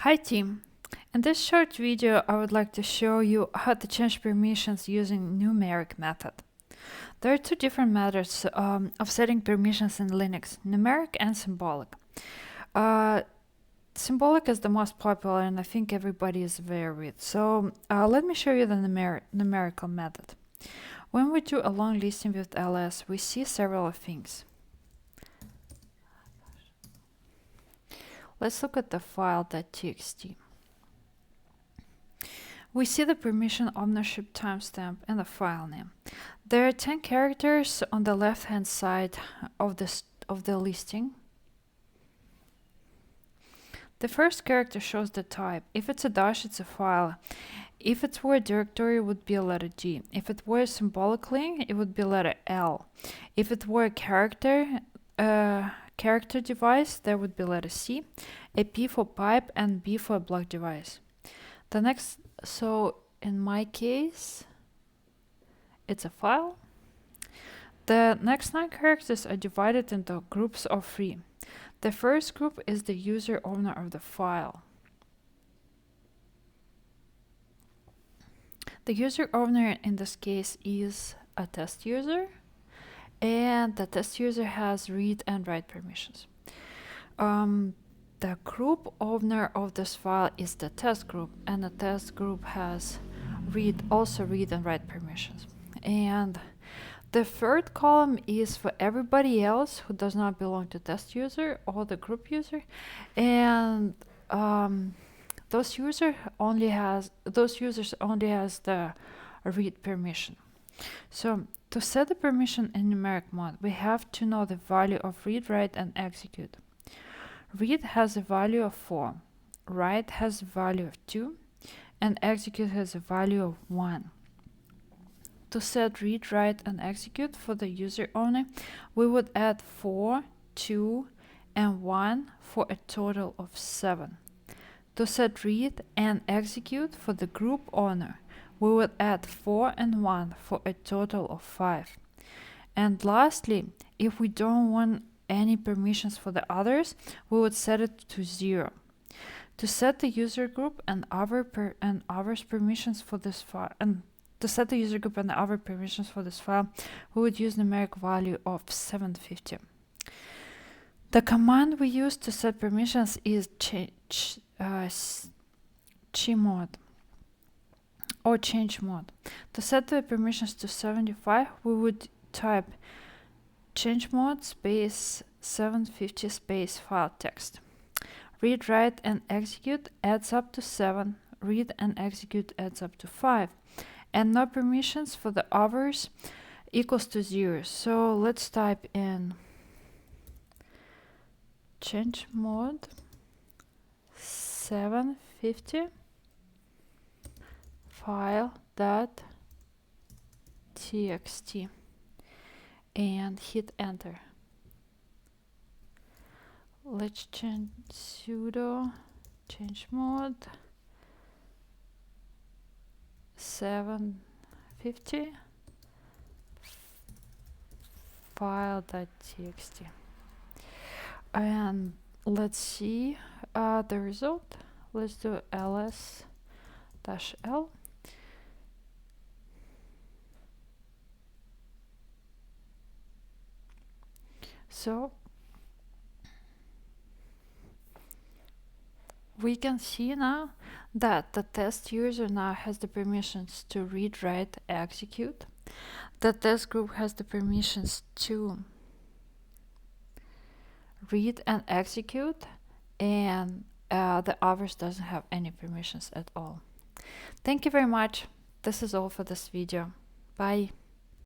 Hi team! In this short video I would like to show you how to change permissions using numeric method. There are two different methods of setting permissions in Linux, numeric and symbolic. Symbolic is the most popular and I think everybody is aware of it. So let me show you the numerical method. When we do a long listing with ls, we see several things. Let's look at the file.txt. We see the permission ownership timestamp and the file name. There are 10 characters on the left hand side of the listing. The first character shows the type. If it's a dash, it's a file. If it were a directory, it would be a letter D. If it were a symbolic link, it would be letter L. If it were a character device, there would be letter C, a P for pipe, and B for a block device. So in my case, it's a file. The next 9 characters are divided into groups of 3. The first group is the user owner of the file. The user owner in this case is a test user, and the test user has read and write permissions. The group owner of this file is the test group, and the test group has also read and write permissions. And the third column is for everybody else who does not belong to test user or the group user, and those users only has the read permission. So to set the permission in numeric mode, we have to know the value of read, write, and execute. Read has a value of 4, write has a value of 2, and execute has a value of 1. To set read, write, and execute for the user owner, we would add 4, 2, and 1 for a total of 7. To set read and execute for the group owner, we would add 4 and 1 for a total of 5. And lastly, if we don't want any permissions for the others, we would set it to 0. To set the user group and others permissions for this file, we would use numeric value of 750. The command we use to set permissions is chmod or change mode. To set the permissions to 75, we would type change mode space 750 space file text. Read, write, and execute adds up to 7. Read and execute adds up to 5. And no permissions for the others equals to 0. So let's type in change mode 750 file.txt and hit enter. Let's change sudo change mode 750 file.txt, and let's see the result. Let's do ls-l. So we can see now that the test user now has the permissions to read, write, execute. The test group has the permissions to read and execute, and the others doesn't have any permissions at all. Thank you very much. This is all for this video. Bye.